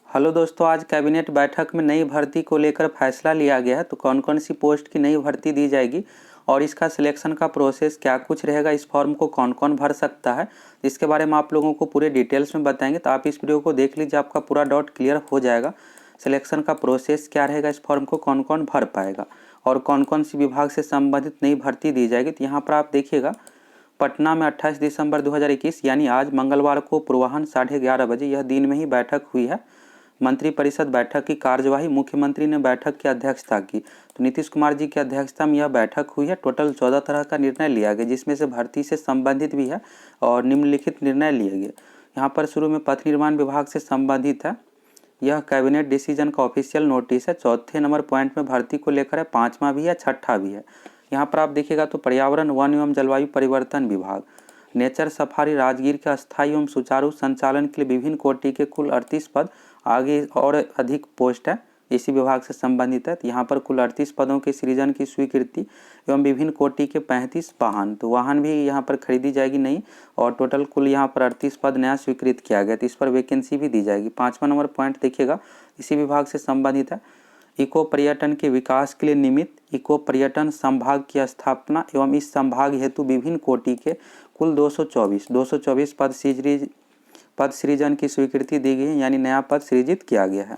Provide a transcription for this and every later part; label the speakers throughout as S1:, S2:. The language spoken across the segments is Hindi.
S1: हेलो दोस्तों, आज कैबिनेट बैठक में नई भर्ती को लेकर फैसला लिया गया है। तो कौन कौन सी पोस्ट की नई भर्ती दी जाएगी और इसका सिलेक्शन का प्रोसेस क्या कुछ रहेगा, इस फॉर्म को कौन कौन भर सकता है, इसके बारे में आप लोगों को पूरे डिटेल्स में बताएंगे। तो आप इस वीडियो को देख लीजिए, आपका पूरा डाउट क्लियर हो जाएगा। सिलेक्शन का प्रोसेस क्या रहेगा, इस फॉर्म को कौन कौन भर पाएगा और कौन कौन सी विभाग से संबंधित नई भर्ती दी जाएगी। तो यहाँ पर आप देखिएगा, पटना में 28 दिसंबर 2021 यानी आज मंगलवार को पूर्वाह्न 11:30 बजे यह दिन में ही बैठक हुई है। मंत्रिपरिषद बैठक की कार्यवाही मुख्यमंत्री ने बैठक की अध्यक्षता की। तो नीतीश कुमार जी की अध्यक्षता में यह बैठक हुई है। टोटल 14 तरह का निर्णय लिया गया, जिसमें से भर्ती से संबंधित भी है और निम्नलिखित निर्णय लिए गए। यहाँ पर शुरू में पथ निर्माण विभाग से संबंधित है। यह कैबिनेट डिसीजन का ऑफिशियल नोटिस है। चौथे नंबर पॉइंट में भर्ती को लेकर है, पाँचवा भी है, छठा भी है। यहाँ पर आप देखिएगा तो पर्यावरण, वन एवं जलवायु परिवर्तन विभाग, नेचर सफारी राजगीर के अस्थायी एवं सुचारू संचालन के लिए विभिन्न कोटि के कुल 38 पद, आगे और अधिक पोस्ट है, इसी विभाग से संबंधित है। तो यहाँ पर कुल 38 पदों के सृजन की स्वीकृति एवं विभिन्न कोटि के 35 वाहन, तो वाहन भी यहाँ पर खरीदी जाएगी नहीं, और टोटल कुल यहाँ पर 38 पद नया स्वीकृत किया गया। तो इस पर वैकेंसी भी दी जाएगी। पाँचवा नंबर पॉइंट देखिएगा, इसी विभाग से संबंधित है। इको पर्यटन के विकास के लिए निमित्त इको पर्यटन संभाग की स्थापना एवं इस संभाग हेतु विभिन्न कोटि के कुल 224 पद सृजन की स्वीकृति दी गई है, यानी नया पद सृजित किया गया है।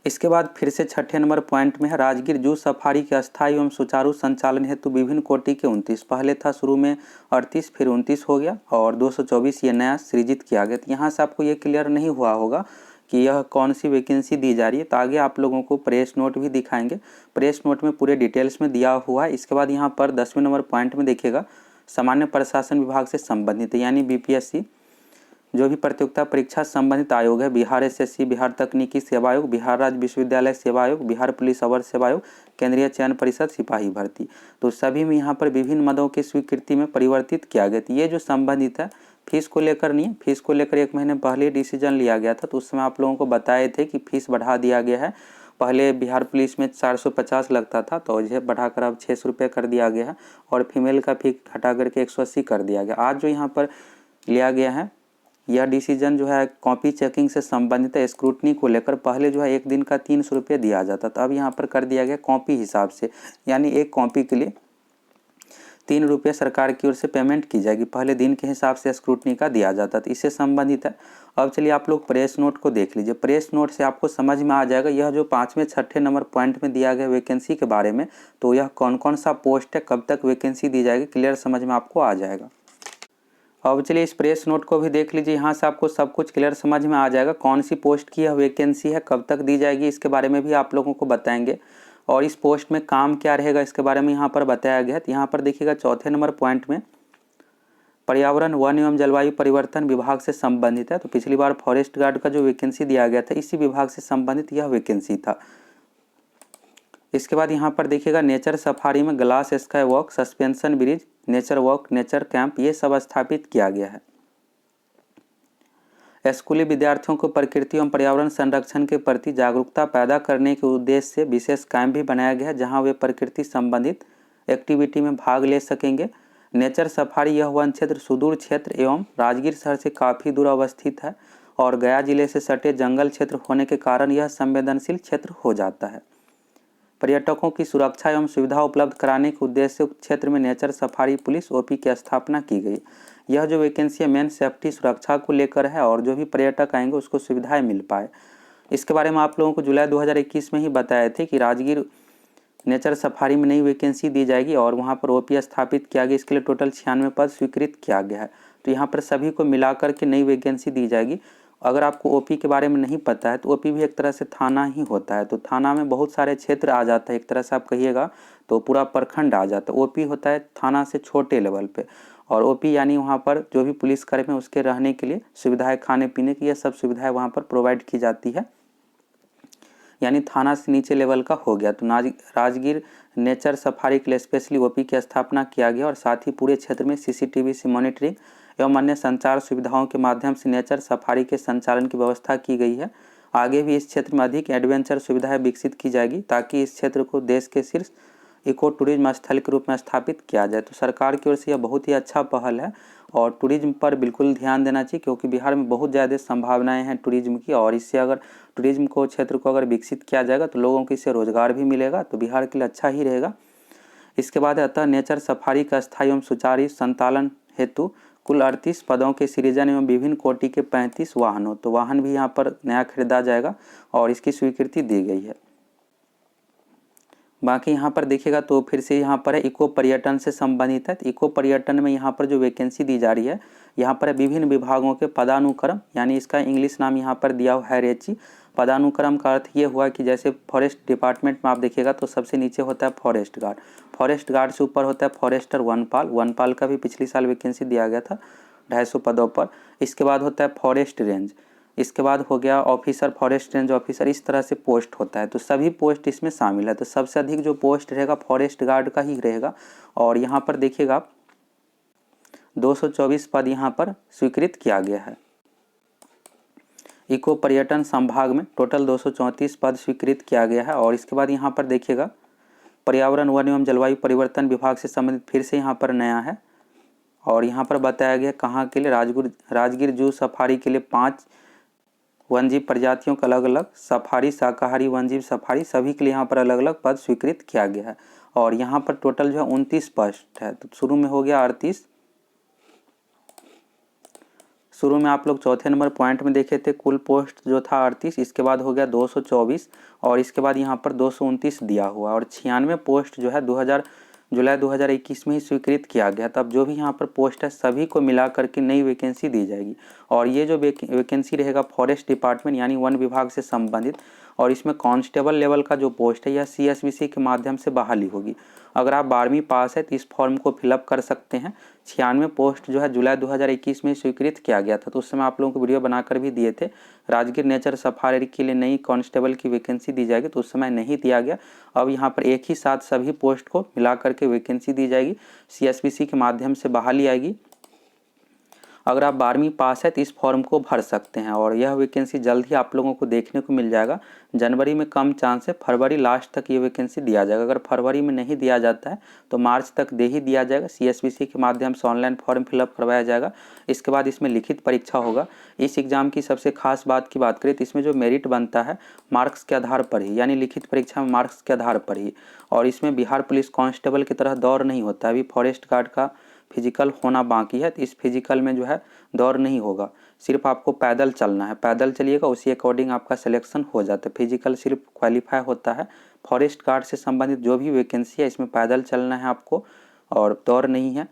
S1: इसके बाद फिर से छठे नंबर पॉइंट में है, राजगीर जू सफारी के अस्थायी एवं सुचारू संचालन हेतु विभिन्न कोटि के 29, पहले था शुरू में 38, फिर 29 हो गया और 224 ये नया सृजित किया गया। तो यहाँ से आपको ये क्लियर नहीं हुआ होगा कि यह कौन सी वैकेंसी दी जा रही है। तो आगे आप लोगों को प्रेस नोट भी दिखाएंगे, प्रेस नोट में पूरे डिटेल्स में दिया हुआ है। इसके बाद यहाँ पर 10वें नंबर पॉइंट में देखिएगा, सामान्य प्रशासन विभाग से संबंधित है, यानी बीपीएससी जो भी प्रतियोगिता परीक्षा संबंधित आयोग है, बिहार एसएससी, बिहार तकनीकी सेवा आयोग, बिहार राज्य विश्वविद्यालय सेवा आयोग, बिहार पुलिस अवर सेवा आयोग, केंद्रीय चयन परिषद, सिपाही भर्ती, तो सभी में यहाँ पर विभिन्न मदों की स्वीकृति में परिवर्तित किया गया। ये जो संबंधित है, फीस को लेकर नहीं है। फीस को लेकर 1 महीने पहले डिसीजन लिया गया था, तो उस समय आप लोगों को बताए थे कि फीस बढ़ा दिया गया है। पहले बिहार पुलिस में 450 लगता था, तो यह बढ़ाकर अब 600 रुपये कर दिया गया है, और फीमेल का फी घटा करके 180 कर दिया गया। आज जो यहाँ पर लिया गया है, यह डिसीजन जो है कॉपी चेकिंग से संबंधित है। स्क्रूटनी को लेकर पहले जो है 1 दिन का 300 रुपये दिया जाता था, अब यहाँ पर कर दिया गया कॉपी हिसाब से, यानी एक कॉपी के लिए 3 रुपये सरकार की ओर से पेमेंट की जाएगी। पहले दिन के हिसाब से स्क्रूटनी का दिया जाता था, इससे संबंधित है। अब चलिए आप लोग प्रेस नोट को देख लीजिए। प्रेस नोट से आपको समझ में आ जाएगा यह जो 5वें 6ठे नंबर पॉइंट में दिया गया वैकेंसी के बारे में, तो यह कौन कौन सा पोस्ट है, कब तक वैकेंसी दी जाएगी, क्लियर समझ में आपको आ जाएगा। अब चलिए इस प्रेस नोट को भी देख लीजिए, यहाँ से आपको सब कुछ क्लियर समझ में आ जाएगा। कौन सी पोस्ट की यह वैकेंसी है, कब तक दी जाएगी, इसके बारे में भी आप लोगों को बताएंगे, और इस पोस्ट में काम क्या रहेगा इसके बारे में यहाँ पर बताया गया है। तो यहाँ पर देखिएगा चौथे नंबर पॉइंट में पर्यावरण, वन एवं जलवायु परिवर्तन विभाग से संबंधित है। तो पिछली बार फॉरेस्ट गार्ड का जो वैकेंसी दिया गया था, इसी विभाग से संबंधित यह वैकेंसी था। इसके बाद यहाँ पर देखिएगा नेचर सफारी में glass sky walk, suspension bridge, nature walk, nature camp, ये सब स्थापित किया गया है। स्कूली विद्यार्थियों को प्रकृति एवं पर्यावरण संरक्षण के प्रति जागरूकता पैदा करने के उद्देश्य से विशेष कैंप भी बनाया गया है, जहां वे प्रकृति संबंधित एक्टिविटी में भाग ले सकेंगे। नेचर सफारी यह वन क्षेत्र सुदूर क्षेत्र एवं राजगीर शहर से काफ़ी दूर अवस्थित है, और गया जिले से सटे जंगल क्षेत्र होने के कारण यह संवेदनशील क्षेत्र हो जाता है। पर्यटकों की सुरक्षा एवं सुविधा उपलब्ध कराने के उद्देश्य से उक्त क्षेत्र में नेचर सफारी पुलिस ओपी की स्थापना की गई। यह जो वैकेंसी है मेन सेफ्टी सुरक्षा को लेकर है, और जो भी पर्यटक आएंगे उसको सुविधाएं मिल पाए। इसके बारे में आप लोगों को जुलाई 2021 में ही बताए थे कि राजगीर नेचर सफारी में नई वैकेंसी दी जाएगी और वहाँ पर ओपी स्थापित किया गया। इसके लिए टोटल 96 पद स्वीकृत किया गया है। तो यहाँ पर सभी को मिलाकर के नई वैकेंसी दी जाएगी। अगर आपको ओपी के बारे में नहीं पता है, तो ओपी भी एक तरह से थाना ही होता है। तो थाना में बहुत सारे क्षेत्र आ जाता है, एक तरह से आप कहिएगा तो पूरा प्रखंड आ जाता है। ओपी होता है थाना से छोटे लेवल पे, और ओपी यानी वहाँ पर जो भी पुलिसकर्मी है उसके रहने के लिए सुविधाएं, खाने पीने की, यह सब सुविधाएं वहाँ पर प्रोवाइड की जाती है, यानी थाना से नीचे लेवल का हो गया। तो राजगीर नेचर सफारी के लिए स्पेशली ओपी की स्थापना किया गया, और साथ ही पूरे क्षेत्र में सीसीटीवी से मॉनिटरिंग एवं अन्य संचार सुविधाओं के माध्यम से नेचर सफारी के संचालन की व्यवस्था की गई है। आगे भी इस क्षेत्र में अधिक एडवेंचर सुविधाएं विकसित की जाएगी, ताकि इस क्षेत्र को देश के शीर्ष इको टूरिज्म स्थल के रूप में स्थापित किया जाए। तो सरकार की ओर से यह बहुत ही अच्छा पहल है और टूरिज्म पर बिल्कुल ध्यान देना चाहिए, क्योंकि बिहार में बहुत ज़्यादा संभावनाएं हैं टूरिज्म की, और इससे अगर टूरिज्म को क्षेत्र को अगर विकसित किया जाएगा तो लोगों को इससे रोजगार भी मिलेगा, तो बिहार के लिए अच्छा ही रहेगा। इसके बाद अतः नेचर सफारी का स्थायी एवं सुचारू संचालन हेतु कुल 38 पदों के सृजन एवं विभिन्न कोटि के 35 वाहनों, तो वाहन भी यहाँ पर नया खरीदा जाएगा और इसकी स्वीकृति दी गई है। बाकी यहाँ पर देखिएगा तो फिर से यहाँ पर है इको पर्यटन से संबंधित है। तो इको पर्यटन में यहाँ पर जो वैकेंसी दी जा रही है, यहाँ पर विभिन्न विभागों के पदानुक्रम, यानी इसका इंग्लिश नाम यहाँ पर दिया हुआ है रेची। पदानुक्रम का अर्थ ये हुआ कि जैसे फॉरेस्ट डिपार्टमेंट में आप देखिएगा तो सबसे नीचे होता है फॉरेस्ट गार्ड, फॉरेस्ट गार्ड से ऊपर होता है फॉरेस्टर वनपाल, वनपाल का भी पिछले साल वैकेंसी दिया गया था 250 पदों पर। इसके बाद होता है फॉरेस्ट रेंज, इसके बाद हो गया ऑफिसर, फॉरेस्ट रेंज ऑफिसर, इस तरह से पोस्ट होता है। तो सभी पोस्ट इसमें शामिल है। तो सबसे अधिक जो पोस्ट रहेगा फॉरेस्ट गार्ड का ही रहेगा। और यहाँ पर देखिएगा 224 पद यहाँ पर स्वीकृत किया गया है। इको पर्यटन संभाग में टोटल 234 पद स्वीकृत किया गया है। और इसके बाद यहाँ पर देखिएगा पर्यावरण वन एवं जलवायु परिवर्तन विभाग से संबंधित फिर से यहाँ पर नया है, और यहाँ पर बताया गया कहाँ के लिए, राजगीर जू सफारी के लिए 5 वन्यजीव प्रजातियों का अलग अलग सफारी, शाकाहारी वन्यजीव सफारी, सभी के लिए यहाँ पर अलग अलग पद स्वीकृत किया गया है। और यहाँ पर टोटल जो है 29 पोस्ट है। तो शुरू में हो गया 38, शुरू में आप लोग चौथे नंबर पॉइंट में देखे थे कुल पोस्ट जो था 38, इसके बाद हो गया 224 और इसके बाद यहाँ पर 229 दिया हुआ, और 96 पोस्ट जो है जुलाई 2021 में ही स्वीकृत किया गया। तब जो भी यहाँ पर पोस्ट है सभी को मिला करके नई वैकेंसी दी जाएगी। और ये जो वैकेंसी रहेगा फॉरेस्ट डिपार्टमेंट यानी वन विभाग से संबंधित, और इसमें कांस्टेबल लेवल का जो पोस्ट है यह CSBC के माध्यम से बहाली होगी। अगर आप 12वीं पास है तो इस फॉर्म को फिलअप कर सकते हैं। 96 पोस्ट जो है जुलाई 2021 में स्वीकृत किया गया था, तो उस समय आप लोगों को वीडियो बनाकर भी दिए थे। राजगीर नेचर सफारी के लिए नई कांस्टेबल की वैकेंसी दी जाएगी, तो उस समय नहीं दिया गया। अब यहाँ पर एक ही साथ सभी पोस्ट को मिला करके वैकेंसी दी जाएगी, CSBC के माध्यम से बहाली आएगी। अगर आप 12वीं पास है तो इस फॉर्म को भर सकते हैं, और यह वैकेंसी जल्द ही आप लोगों को देखने को मिल जाएगा। जनवरी में कम चांस है, फरवरी लास्ट तक ये वैकेंसी दिया जाएगा। अगर फरवरी में नहीं दिया जाता है तो मार्च तक दे ही दिया जाएगा। CSBC के माध्यम से ऑनलाइन फॉर्म फिलअप करवाया जाएगा। इसके बाद इसमें लिखित परीक्षा होगा। इस एग्जाम की सबसे खास बात की बात करें तो इसमें जो मेरिट बनता है मार्क्स के आधार पर ही, यानी लिखित परीक्षा में मार्क्स के आधार पर ही। और इसमें बिहार पुलिस कांस्टेबल की तरह दौड़ नहीं होता है। अभी फॉरेस्ट गार्ड का फिजिकल होना बाकी है, तो इस फिजिकल में जो है दौड़ नहीं होगा, सिर्फ आपको पैदल चलना है। पैदल चलिएगा, उसी अकॉर्डिंग आपका सिलेक्शन हो जाता है। फिजिकल सिर्फ क्वालिफाई होता है। फॉरेस्ट गार्ड से संबंधित जो भी वैकेंसी है इसमें पैदल चलना है आपको, और दौड़ नहीं है।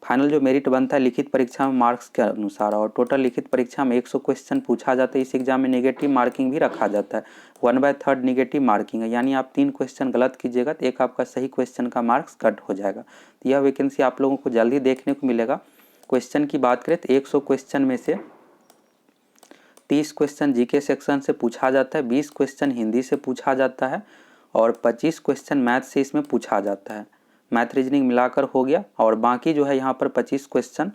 S1: फाइनल जो मेरिट बनता है लिखित परीक्षा में मार्क्स के अनुसार, और टोटल लिखित परीक्षा में 100 क्वेश्चन पूछा जाता है। इस एग्जाम में नेगेटिव मार्किंग भी रखा जाता है। 1/3 नेगेटिव मार्किंग है, यानी आप 3 क्वेश्चन गलत कीजिएगा तो एक आपका सही क्वेश्चन का मार्क्स कट हो जाएगा। तो यह वैकेंसी आप लोगों को जल्दी देखने को मिलेगा। क्वेश्चन की बात करें तो 100 क्वेश्चन में से 30 क्वेश्चन जीके सेक्शन से पूछा जाता है, 20 क्वेश्चन हिंदी से पूछा जाता है, और 25 क्वेश्चन मैथ से इसमें पूछा जाता है। मैथ रीजनिंग मिलाकर हो गया, और बाकी जो है यहाँ पर 25 क्वेश्चन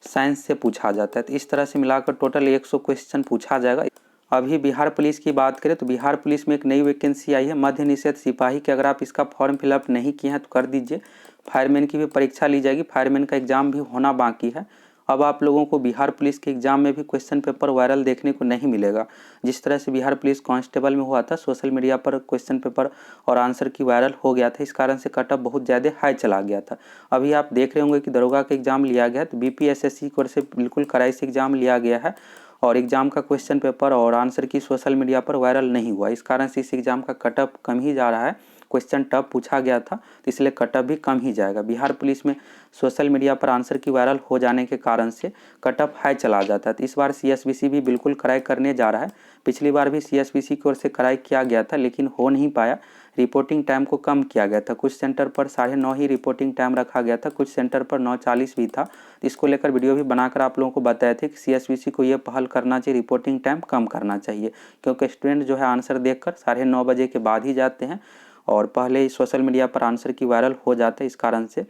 S1: साइंस से पूछा जाता है। तो इस तरह से मिलाकर टोटल 100 क्वेश्चन पूछा जाएगा। अभी बिहार पुलिस की बात करें तो बिहार पुलिस में एक नई वैकेंसी आई है मध्य निषेध सिपाही की। अगर आप इसका फॉर्म फिलअप नहीं किए हैं तो कर दीजिए। फायरमैन की भी परीक्षा ली जाएगी, फायरमैन का एग्जाम भी होना बाकी है। अब आप लोगों को बिहार पुलिस के एग्जाम में भी क्वेश्चन पेपर वायरल देखने को नहीं मिलेगा। जिस तरह से बिहार पुलिस कांस्टेबल में हुआ था, सोशल मीडिया पर क्वेश्चन पेपर और आंसर की वायरल हो गया था, इस कारण से कटअप बहुत ज़्यादा हाई चला गया था। अभी आप देख रहे होंगे कि दरोगा का एग्जाम लिया गया, तो BPSSC की ओर से बिल्कुल कड़ाई से एग्जाम लिया गया है, और एग्जाम का क्वेश्चन पेपर और आंसर की सोशल मीडिया पर वायरल नहीं हुआ। इस कारण से इस एग्जाम का कटअप कम ही जा रहा है। क्वेश्चन टफ पूछा गया था तो इसलिए कटअप भी कम ही जाएगा। बिहार पुलिस में सोशल मीडिया पर आंसर की वायरल हो जाने के कारण से कटअप हाई चला जाता है। तो इस बार CSBC भी बिल्कुल कड़ाई करने जा रहा है। पिछली बार भी CSBC की ओर से कड़ाई किया गया था, लेकिन हो नहीं पाया। रिपोर्टिंग टाइम को कम किया गया था। कुछ सेंटर पर 9:30 ही रिपोर्टिंग टाइम रखा गया था, कुछ सेंटर पर 9:40 भी था। इसको लेकर वीडियो भी बनाकर आप लोगों को बताए थे कि CSBC को ये पहल करना चाहिए, रिपोर्टिंग टाइम कम करना चाहिए, क्योंकि स्टूडेंट जो है आंसर देखकर 9:30 बजे के बाद ही जाते हैं, और पहले ही सोशल मीडिया पर आंसर की वायरल हो जाता है। इस कारण से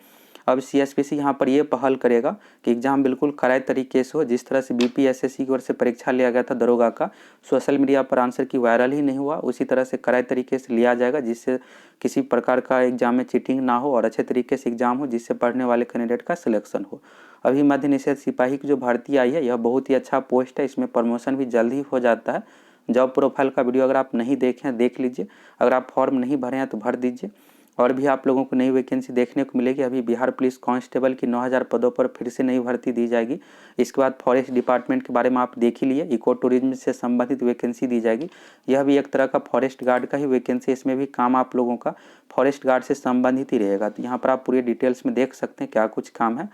S1: अब CSPC यहाँ पर ये पहल करेगा कि एग्ज़ाम बिल्कुल कड़ाई तरीके से हो। जिस तरह से BPSSC की ओर से परीक्षा लिया गया था दरोगा का, सोशल मीडिया पर आंसर की वायरल ही नहीं हुआ, उसी तरह से कड़ाई तरीके से लिया जाएगा, जिससे किसी प्रकार का एग्जाम में चीटिंग ना हो और अच्छे तरीके से एग्जाम हो, जिससे पढ़ने वाले कैंडिडेट का सिलेक्शन हो। अभी मध्य निषेध सिपाही की जो भर्ती आई है, यह बहुत ही अच्छा पोस्ट है, इसमें प्रमोशन भी जल्द ही हो जाता है। जॉब प्रोफाइल का वीडियो अगर आप नहीं देखे हैं देख लीजिए, अगर आप फॉर्म नहीं भरे हैं तो भर दीजिए। और भी आप लोगों को नई वैकेंसी देखने को मिलेगी। अभी बिहार पुलिस कांस्टेबल की 9000 पदों पर फिर से नई भर्ती दी जाएगी। इसके बाद फॉरेस्ट डिपार्टमेंट के बारे में आप देख ही लिए, इको टूरिज्म से संबंधित वैकेंसी दी जाएगी। यह भी एक तरह का फॉरेस्ट गार्ड का ही वैकेंसी, इसमें भी काम आप लोगों का फॉरेस्ट गार्ड से संबंधित ही रहेगा। तो यहाँ पर आप पूरी डिटेल्स में देख सकते हैं क्या कुछ काम है।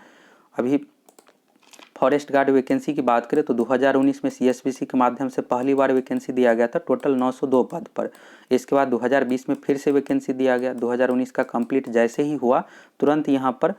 S1: अभी फॉरेस्ट गार्ड वैकेंसी की बात करें तो 2019 में CSPC के माध्यम से पहली बार वैकेंसी दिया गया था, टोटल 902 पद पर। इसके बाद 2020 में फिर से वैकेंसी दिया गया। 2019 का कंप्लीट जैसे ही हुआ तुरंत यहाँ पर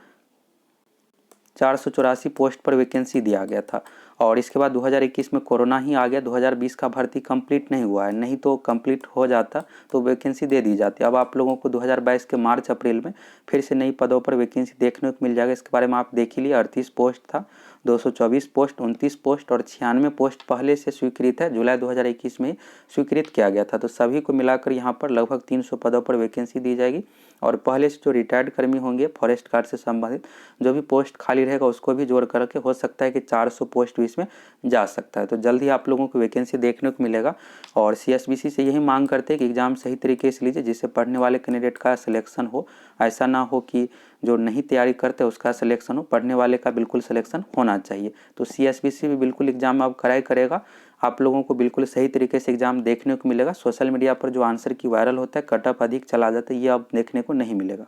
S1: 484 पोस्ट पर वैकेंसी दिया गया था। और इसके बाद 2021 में कोरोना ही आ गया, 2020 का भर्ती कंप्लीट नहीं हुआ है, नहीं तो कंप्लीट हो जाता तो वैकेंसी दे दी जाती। अब आप लोगों को 2022 के मार्च अप्रैल में फिर से नई पदों पर वैकेंसी देखने को मिल जाएगा। इसके बारे में आप देख ही लिए, 38 पोस्ट था, 224 पोस्ट, 29 पोस्ट और 96 पोस्ट पहले से स्वीकृत है, जुलाई 2021 में स्वीकृत किया गया था। तो सभी को मिलाकर यहाँ पर लगभग 300 पदों पर वैकेंसी दी जाएगी। और पहले से जो रिटायर्ड कर्मी होंगे फॉरेस्ट गार्ड से संबंधित, जो भी पोस्ट खाली रहेगा उसको भी जोड़ करके हो सकता है कि 400 पोस्ट भी इसमें जा सकता है। तो जल्द ही आप लोगों को वैकेंसी देखने को मिलेगा। और CSBC से यही मांग करते हैं कि एग्ज़ाम सही तरीके से लीजिए, जिससे पढ़ने वाले कैंडिडेट का सिलेक्शन हो। ऐसा ना हो कि जो नहीं तैयारी करते उसका सिलेक्शन हो, पढ़ने वाले का बिल्कुल सिलेक्शन होना चाहिए। तो CSBC भी बिल्कुल एग्जाम अब कराई करेगा, आप लोगों को बिल्कुल सही तरीके से एग्जाम देखने को मिलेगा। सोशल मीडिया पर जो आंसर की वायरल होता है, कट ऑफ अधिक चला जाता है, ये अब देखने को नहीं मिलेगा।